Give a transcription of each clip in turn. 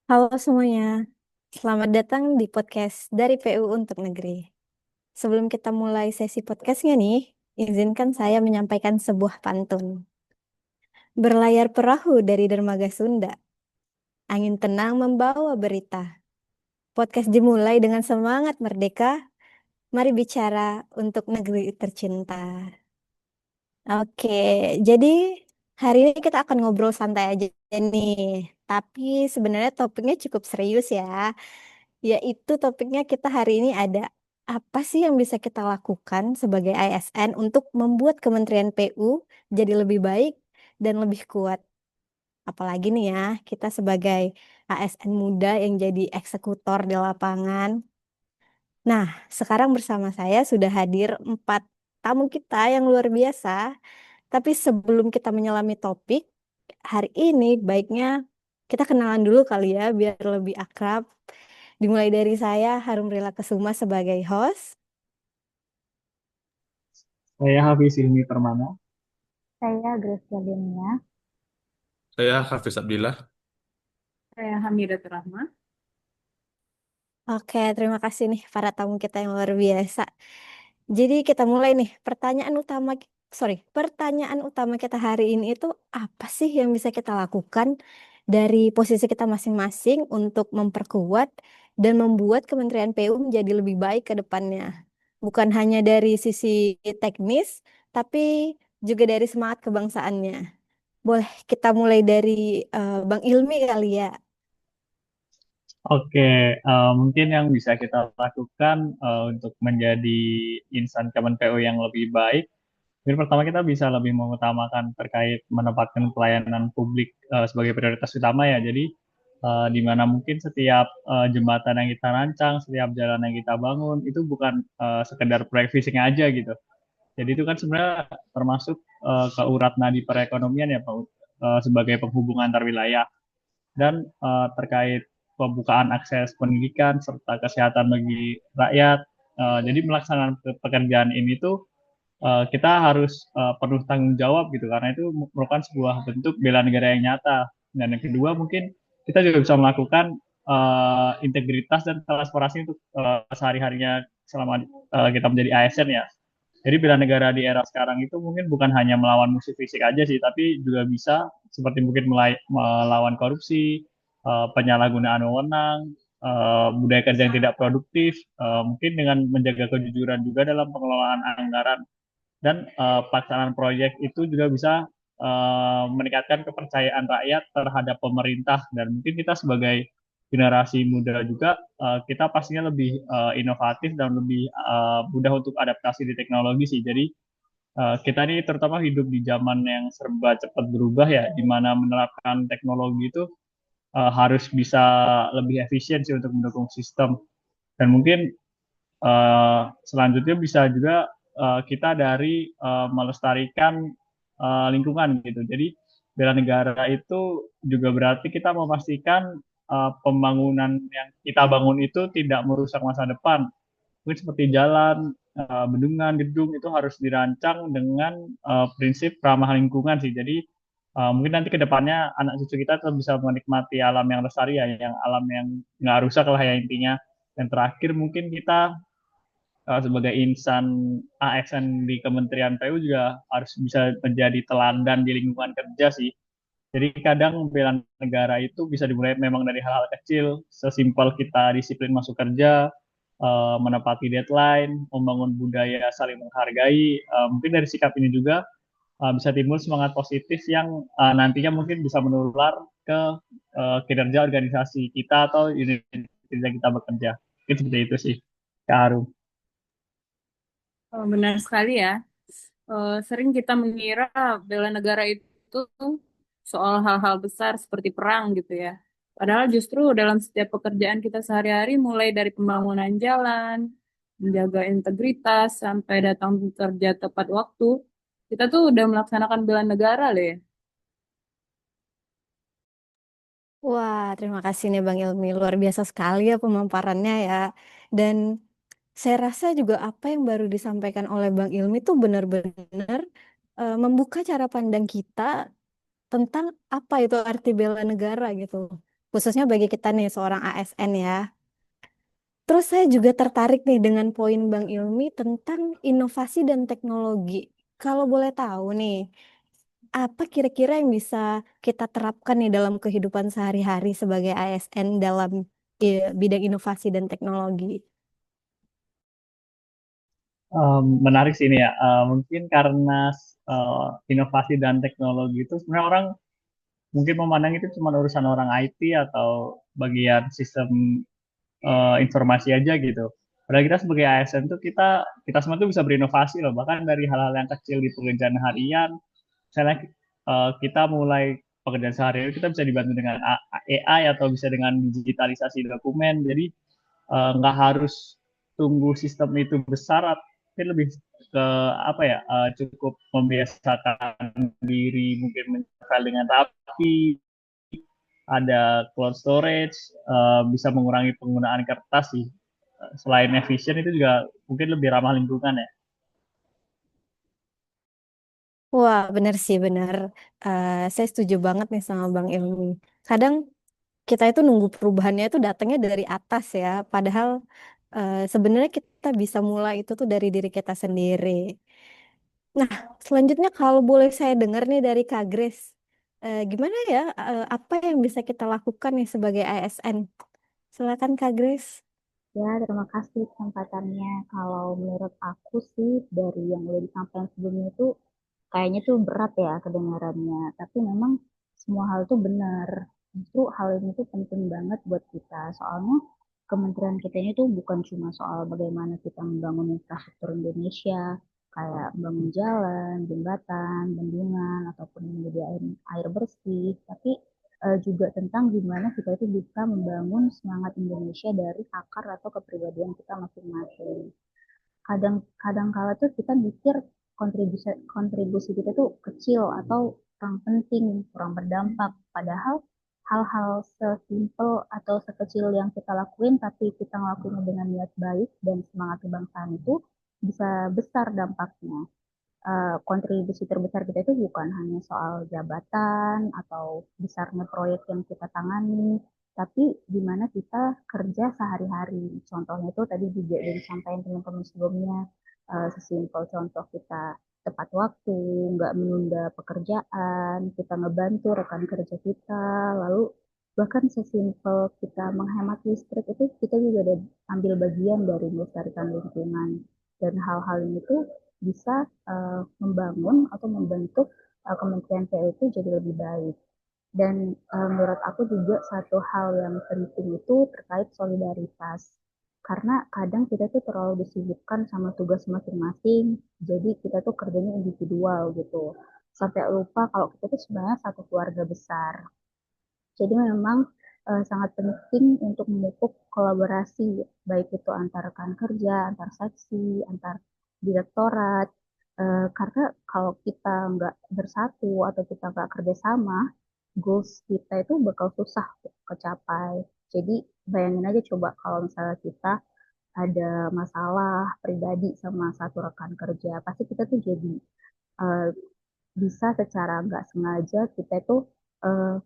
Halo semuanya, selamat datang di podcast dari PU untuk Negeri. Sebelum kita mulai sesi podcastnya nih, izinkan saya menyampaikan sebuah pantun. Berlayar perahu dari dermaga Sunda, angin tenang membawa berita. Podcast dimulai dengan semangat merdeka, mari bicara untuk negeri tercinta. Oke, jadi hari ini kita akan ngobrol santai aja nih. Tapi sebenarnya topiknya cukup serius ya. Yaitu topiknya kita hari ini ada apa sih yang bisa kita lakukan sebagai ASN untuk membuat Kementerian PU jadi lebih baik dan lebih kuat. Apalagi nih ya, kita sebagai ASN muda yang jadi eksekutor di lapangan. Nah, sekarang bersama saya sudah hadir 4 tamu kita yang luar biasa. Tapi sebelum kita menyelami topik, hari ini baiknya kita kenalan dulu kali ya, biar lebih akrab. Dimulai dari saya, Harum Rila Kesuma sebagai host. Saya Hafiz Ilmi Permana. Saya Gracia Denia. Saya Hafiz Abdillah. Saya Hamidat Rahma. Oke, terima kasih nih para tamu kita yang luar biasa. Jadi kita mulai nih, pertanyaan utama kita hari ini itu apa sih yang bisa kita lakukan dari posisi kita masing-masing untuk memperkuat dan membuat Kementerian PU menjadi lebih baik ke depannya. Bukan hanya dari sisi teknis, tapi juga dari semangat kebangsaannya. Boleh kita mulai dari Bang Ilmi kali ya. Oke, mungkin yang bisa kita lakukan untuk menjadi insan Kemen PU yang lebih baik, mungkin pertama kita bisa lebih mengutamakan terkait menempatkan pelayanan publik sebagai prioritas utama ya. Jadi di mana mungkin setiap jembatan yang kita rancang, setiap jalan yang kita bangun itu bukan sekedar proyek fisik aja gitu. Jadi itu kan sebenarnya termasuk ke urat nadi perekonomian ya Pak, sebagai penghubung antar wilayah. Dan terkait pembukaan akses pendidikan serta kesehatan bagi rakyat. Jadi melaksanakan pekerjaan ini tuh kita harus penuh tanggung jawab gitu karena itu merupakan sebuah bentuk bela negara yang nyata. Dan yang kedua mungkin kita juga bisa melakukan integritas dan transparansi untuk sehari-harinya selama kita menjadi ASN ya. Jadi bela negara di era sekarang itu mungkin bukan hanya melawan musuh fisik aja sih, tapi juga bisa seperti mungkin melawan korupsi, penyalahgunaan wewenang, budaya kerja yang tidak produktif, mungkin dengan menjaga kejujuran juga dalam pengelolaan anggaran dan pelaksanaan proyek itu juga bisa meningkatkan kepercayaan rakyat terhadap pemerintah dan mungkin kita sebagai generasi muda juga kita pastinya lebih inovatif dan lebih mudah untuk adaptasi di teknologi sih. Jadi kita ini terutama hidup di zaman yang serba cepat berubah ya, di mana menerapkan teknologi itu harus bisa lebih efisien sih untuk mendukung sistem. Dan mungkin selanjutnya bisa juga kita dari melestarikan lingkungan gitu. Jadi bela negara itu juga berarti kita memastikan pembangunan yang kita bangun itu tidak merusak masa depan. Mungkin seperti jalan, bendungan, gedung itu harus dirancang dengan prinsip ramah lingkungan sih. Jadi mungkin nanti ke depannya anak cucu kita tetap bisa menikmati alam yang lestari ya, yang alam yang nggak rusak lah ya intinya. Dan terakhir mungkin kita sebagai insan ASN di Kementerian PU juga harus bisa menjadi teladan di lingkungan kerja sih. Jadi kadang bela negara itu bisa dimulai memang dari hal-hal kecil, sesimpel kita disiplin masuk kerja, menepati deadline, membangun budaya saling menghargai. Mungkin dari sikap ini juga bisa timbul semangat positif yang nantinya mungkin bisa menular ke kinerja organisasi kita atau unit kerja kita bekerja. Itu seperti itu sih, Kak Arum. Oh, benar sekali ya. Sering kita mengira bela negara itu soal hal-hal besar seperti perang gitu ya. Padahal justru dalam setiap pekerjaan kita sehari-hari, mulai dari pembangunan jalan, menjaga integritas, sampai datang bekerja tepat waktu, kita tuh udah melaksanakan bela negara loh ya. Wah, terima kasih nih Bang Ilmi. Luar biasa sekali ya pemaparannya ya. Dan saya rasa juga apa yang baru disampaikan oleh Bang Ilmi itu benar-benar membuka cara pandang kita tentang apa itu arti bela negara gitu. khususnya bagi kita nih seorang ASN ya. Terus saya juga tertarik nih dengan poin Bang Ilmi tentang inovasi dan teknologi. Kalau boleh tahu nih, apa kira-kira yang bisa kita terapkan nih dalam kehidupan sehari-hari sebagai ASN dalam bidang inovasi dan teknologi? Menarik sih ini ya. Mungkin karena inovasi dan teknologi itu sebenarnya orang mungkin memandang itu cuma urusan orang IT atau bagian sistem informasi aja gitu. Padahal kita sebagai ASN tuh kita semua tuh bisa berinovasi loh. Bahkan dari hal-hal yang kecil di pekerjaan harian, misalnya kita mulai pekerjaan sehari-hari kita bisa dibantu dengan AI atau bisa dengan digitalisasi dokumen. Jadi nggak harus tunggu sistem itu besar, tapi lebih ke apa ya, cukup membiasakan diri mungkin menyelesaikan dengan rapi, ada cloud storage, bisa mengurangi penggunaan kertas sih. Selain efisien itu juga mungkin lebih ramah lingkungan ya. Wah, benar sih, benar. Saya setuju banget nih sama Bang Ilmi. Kadang kita itu nunggu perubahannya itu datangnya dari atas ya, padahal sebenarnya kita bisa mulai itu tuh dari diri kita sendiri. Nah, selanjutnya kalau boleh saya dengar nih dari Kak Grace, gimana ya, apa yang bisa kita lakukan nih sebagai ASN? Silakan Kak Grace. Ya, terima kasih kesempatannya. Kalau menurut aku sih dari yang udah disampaikan sebelumnya itu kayaknya tuh berat ya kedengarannya. Tapi memang semua hal tuh benar. Justru hal ini tuh penting banget buat kita. Soalnya kementerian kita ini tuh bukan cuma soal bagaimana kita membangun infrastruktur Indonesia, kayak membangun jalan, jembatan, bendungan, ataupun menyediakan air bersih. Tapi juga tentang gimana kita itu bisa membangun semangat Indonesia dari akar atau kepribadian kita masing-masing. Kadang kala tuh kita mikir kontribusi kontribusi kita tuh kecil atau kurang penting, kurang berdampak. Padahal hal-hal sesimpel atau sekecil yang kita lakuin tapi kita ngelakuinnya dengan niat baik dan semangat kebangsaan itu bisa besar dampaknya. Kontribusi terbesar kita itu bukan hanya soal jabatan atau besarnya proyek yang kita tangani, tapi gimana kita kerja sehari-hari. Contohnya itu tadi juga udah disampaikan teman-teman sebelumnya, sesimpel contoh kita tepat waktu, nggak menunda pekerjaan, kita ngebantu rekan kerja kita, lalu bahkan sesimpel kita menghemat listrik itu kita juga ada ambil bagian dari melestarikan lingkungan. Dan hal-hal ini tuh bisa membangun atau membentuk Kementerian PU itu jadi lebih baik. Dan menurut aku juga satu hal yang penting itu terkait solidaritas. Karena kadang kita tuh terlalu disibukkan sama tugas masing-masing, jadi kita tuh kerjanya individual gitu. Sampai lupa kalau kita tuh sebenarnya satu keluarga besar. Jadi memang sangat penting untuk memupuk kolaborasi, baik itu antar rekan kerja, antar seksi, antar direktorat. Karena kalau kita nggak bersatu atau kita nggak kerjasama, goals kita itu bakal susah kecapai. Jadi bayangin aja coba kalau misalnya kita ada masalah pribadi sama satu rekan kerja, pasti kita tuh jadi eh, bisa secara nggak sengaja kita itu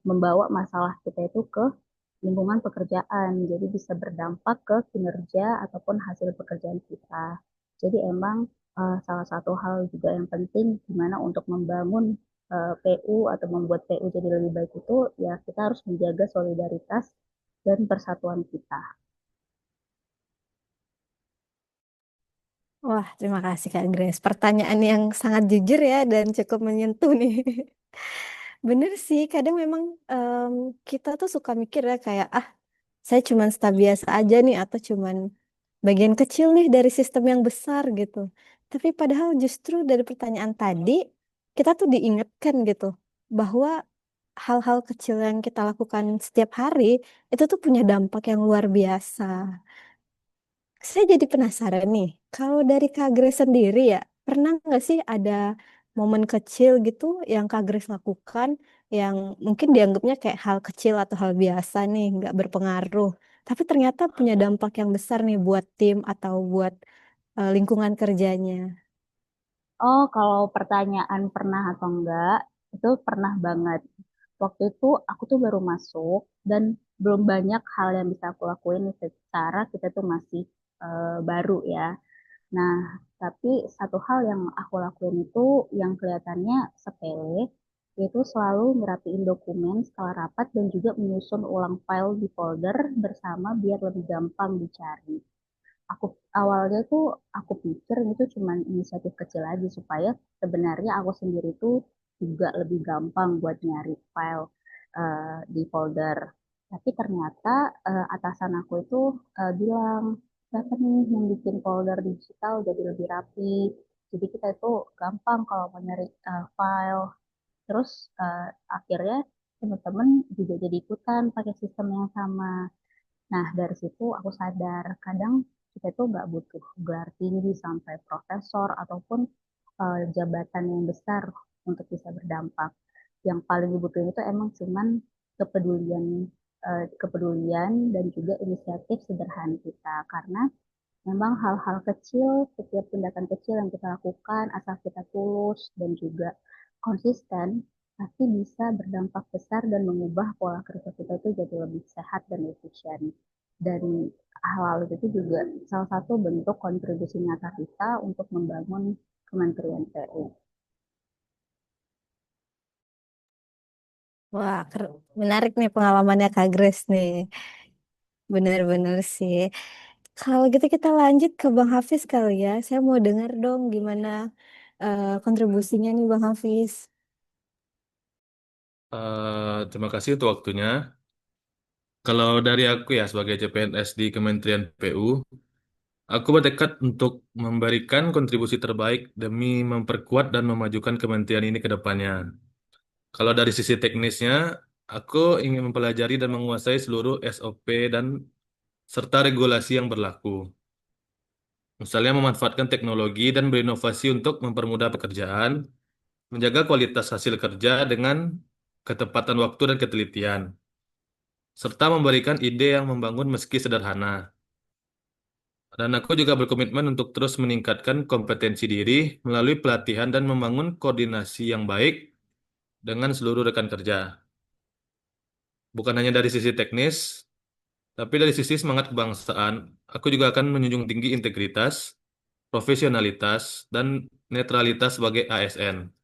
membawa masalah kita itu ke lingkungan pekerjaan, jadi bisa berdampak ke kinerja ataupun hasil pekerjaan kita. Jadi emang salah satu hal juga yang penting gimana untuk membangun PU atau membuat PU jadi lebih baik itu ya kita harus menjaga solidaritas dan persatuan kita. Wah, terima kasih Kak Grace. Pertanyaan yang sangat jujur ya dan cukup menyentuh nih. Bener sih, kadang memang kita tuh suka mikir ya kayak, ah, saya cuman staf biasa aja nih atau cuman bagian kecil nih dari sistem yang besar gitu. Tapi padahal justru dari pertanyaan tadi, kita tuh diingatkan gitu bahwa hal-hal kecil yang kita lakukan setiap hari itu tuh punya dampak yang luar biasa. Saya jadi penasaran nih, kalau dari Kak Grace sendiri ya, pernah nggak sih ada momen kecil gitu yang Kak Grace lakukan yang mungkin dianggapnya kayak hal kecil atau hal biasa nih, nggak berpengaruh, tapi ternyata punya dampak yang besar nih buat tim atau buat lingkungan kerjanya. Oh, kalau pertanyaan pernah atau enggak, itu pernah banget. Waktu itu aku tuh baru masuk dan belum banyak hal yang bisa aku lakuin secara kita tuh masih baru ya. Nah, tapi satu hal yang aku lakuin itu yang kelihatannya sepele, yaitu selalu ngerapiin dokumen setelah rapat dan juga menyusun ulang file di folder bersama biar lebih gampang dicari. Aku awalnya tuh aku pikir itu cuman inisiatif kecil aja supaya sebenarnya aku sendiri tuh juga lebih gampang buat nyari file di folder. Tapi ternyata atasan aku itu bilang, siapa nih yang bikin folder digital jadi lebih rapi. Jadi kita itu gampang kalau mau nyari file. Terus akhirnya teman-teman juga jadi ikutan pakai sistem yang sama. Nah, dari situ aku sadar, kadang kita itu nggak butuh gelar tinggi sampai profesor ataupun jabatan yang besar untuk bisa berdampak. Yang paling dibutuhin itu emang cuman kepedulian dan juga inisiatif sederhana kita. Karena memang hal-hal kecil, setiap tindakan kecil yang kita lakukan, asal kita tulus dan juga konsisten, pasti bisa berdampak besar dan mengubah pola kerja kita itu jadi lebih sehat dan efisien. Dan hal-hal itu juga salah satu bentuk kontribusi nyata kita untuk membangun Kementerian PU. Wah, menarik nih pengalamannya Kak Grace nih. Bener-bener sih. Kalau gitu kita lanjut ke Bang Hafiz kali ya. Saya mau dengar dong gimana kontribusinya nih Bang Hafiz. Terima kasih untuk waktunya. Kalau dari aku ya sebagai CPNS di Kementerian PU, aku bertekad untuk memberikan kontribusi terbaik demi memperkuat dan memajukan kementerian ini ke depannya. Kalau dari sisi teknisnya, aku ingin mempelajari dan menguasai seluruh SOP dan serta regulasi yang berlaku. Misalnya memanfaatkan teknologi dan berinovasi untuk mempermudah pekerjaan, menjaga kualitas hasil kerja dengan ketepatan waktu dan ketelitian, serta memberikan ide yang membangun meski sederhana. Dan aku juga berkomitmen untuk terus meningkatkan kompetensi diri melalui pelatihan dan membangun koordinasi yang baik dengan seluruh rekan kerja. Bukan hanya dari sisi teknis, tapi dari sisi semangat kebangsaan, aku juga akan menjunjung tinggi integritas, profesionalitas, dan netralitas sebagai ASN.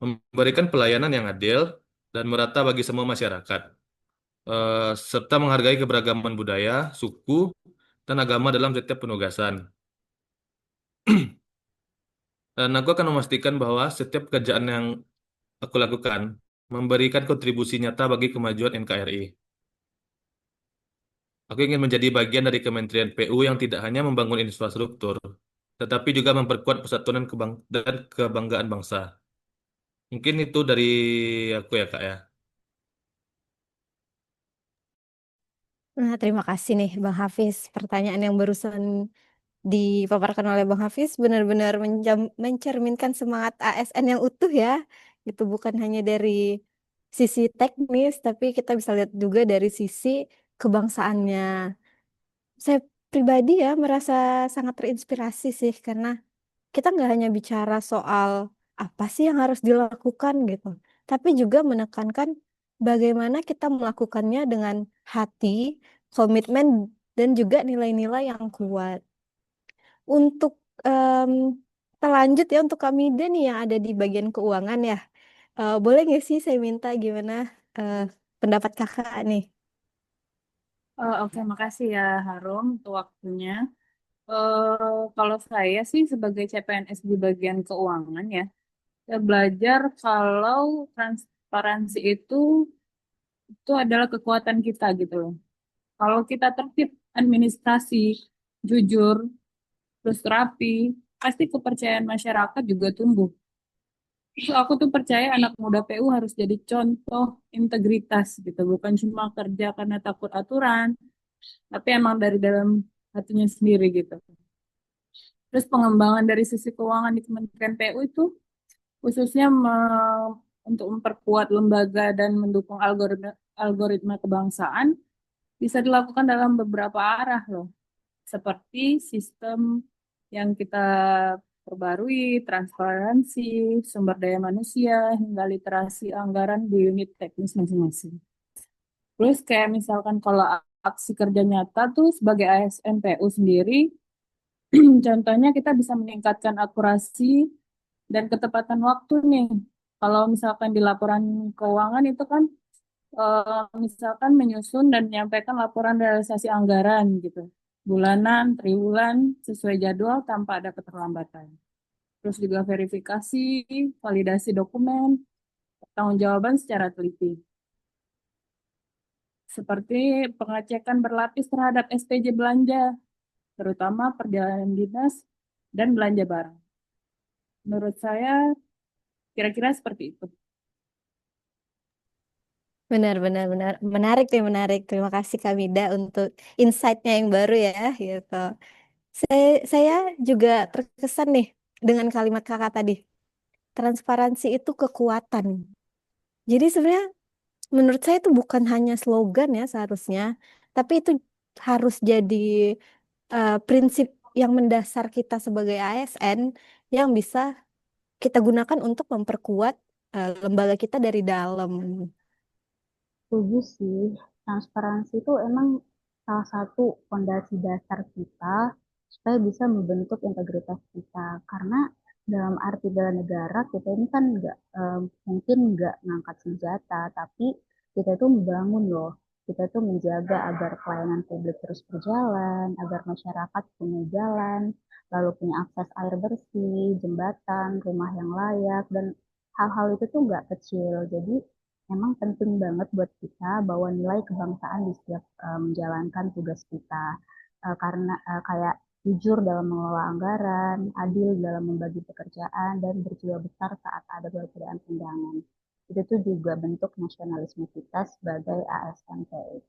Memberikan pelayanan yang adil dan merata bagi semua masyarakat, serta menghargai keberagaman budaya, suku, dan agama dalam setiap penugasan. Dan aku akan memastikan bahwa setiap pekerjaan yang aku lakukan memberikan kontribusi nyata bagi kemajuan NKRI. Aku ingin menjadi bagian dari Kementerian PU yang tidak hanya membangun infrastruktur, tetapi juga memperkuat persatuan dan kebanggaan bangsa. Mungkin itu dari aku ya, Kak ya. Nah, terima kasih nih Bang Hafiz. Pertanyaan yang barusan dipaparkan oleh Bang Hafiz benar-benar mencerminkan semangat ASN yang utuh ya. Itu bukan hanya dari sisi teknis, tapi kita bisa lihat juga dari sisi kebangsaannya. Saya pribadi ya merasa sangat terinspirasi sih karena kita nggak hanya bicara soal apa sih yang harus dilakukan gitu, tapi juga menekankan bagaimana kita melakukannya dengan hati, komitmen, dan juga nilai-nilai yang kuat. Untuk em, kita lanjut ya untuk Kak Mida nih yang ada di bagian keuangan ya. Boleh nggak sih saya minta gimana eh, pendapat kakak nih? Oke, makasih ya Harum untuk waktunya. Kalau saya sih sebagai CPNS di bagian keuangan ya, saya belajar kalau transparansi itu adalah kekuatan kita gitu loh. Kalau kita tertib administrasi, jujur, terus rapi, pasti kepercayaan masyarakat juga tumbuh. Terus aku tuh percaya anak muda PU harus jadi contoh integritas gitu, bukan cuma kerja karena takut aturan, tapi emang dari dalam hatinya sendiri gitu. Terus pengembangan dari sisi keuangan di Kementerian PU itu khususnya untuk memperkuat lembaga dan mendukung algoritma kebangsaan bisa dilakukan dalam beberapa arah loh, seperti sistem yang kita terbarui, transparansi, sumber daya manusia, hingga literasi anggaran di unit teknis masing-masing. Terus kayak misalkan kalau aksi kerja nyata tuh sebagai ASN PU sendiri, contohnya kita bisa meningkatkan akurasi dan ketepatan waktu nih. Kalau misalkan di laporan keuangan itu kan misalkan menyusun dan menyampaikan laporan realisasi anggaran gitu. Bulanan, triwulan, sesuai jadwal tanpa ada keterlambatan. Terus juga verifikasi, validasi dokumen, pertanggungjawaban secara teliti. Seperti pengecekan berlapis terhadap SPJ belanja, terutama perjalanan dinas dan belanja barang. Menurut saya, kira-kira seperti itu. Benar, benar, benar. Menarik nih, menarik. Terima kasih Kak Mida untuk insight-nya yang baru ya, gitu. Saya juga terkesan nih dengan kalimat kakak tadi. Transparansi itu kekuatan. Jadi sebenarnya menurut saya itu bukan hanya slogan ya seharusnya, tapi itu harus jadi prinsip yang mendasar kita sebagai ASN yang bisa kita gunakan untuk memperkuat lembaga kita dari dalam. Setuju sih, transparansi itu emang salah satu fondasi dasar kita supaya bisa membentuk integritas kita. Karena dalam arti bela negara kita ini kan nggak mungkin nggak ngangkat senjata, tapi kita itu membangun loh. Kita tuh menjaga agar pelayanan publik terus berjalan, agar masyarakat punya jalan, lalu punya akses air bersih, jembatan, rumah yang layak, dan hal-hal itu tuh nggak kecil. Jadi memang penting banget buat kita bawa nilai kebangsaan di setiap menjalankan tugas kita. Karena kayak jujur dalam mengelola anggaran, adil dalam membagi pekerjaan, dan berjiwa besar saat ada perbedaan pandangan. Itu tuh juga bentuk nasionalisme kita sebagai ASN PU.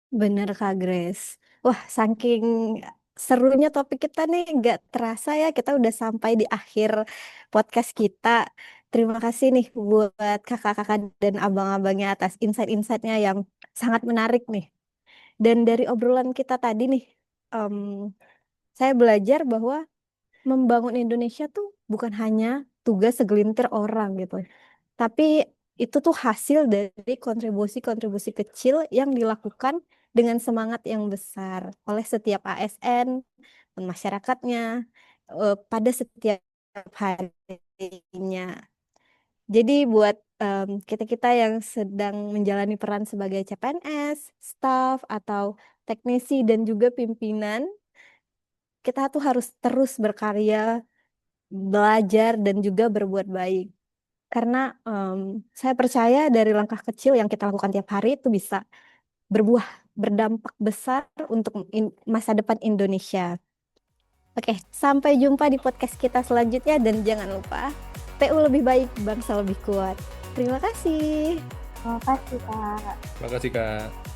Bener Kak Grace. Wah, saking serunya topik kita nih, nggak terasa ya kita udah sampai di akhir podcast kita. Terima kasih nih buat kakak-kakak dan abang-abangnya atas insight-insightnya yang sangat menarik nih. Dan dari obrolan kita tadi nih, em, saya belajar bahwa membangun Indonesia tuh bukan hanya tugas segelintir orang gitu. Tapi itu tuh hasil dari kontribusi-kontribusi kecil yang dilakukan dengan semangat yang besar oleh setiap ASN dan masyarakatnya pada setiap harinya. Jadi buat kita-kita yang sedang menjalani peran sebagai CPNS, staf, atau teknisi dan juga pimpinan, kita tuh harus terus berkarya, belajar, dan juga berbuat baik. Karena saya percaya dari langkah kecil yang kita lakukan tiap hari itu bisa berbuah, berdampak besar untuk masa depan Indonesia. Oke, sampai jumpa di podcast kita selanjutnya dan jangan lupa, PU lebih baik, bangsa lebih kuat. Terima kasih. Terima kasih, Kak. Terima kasih, Kak.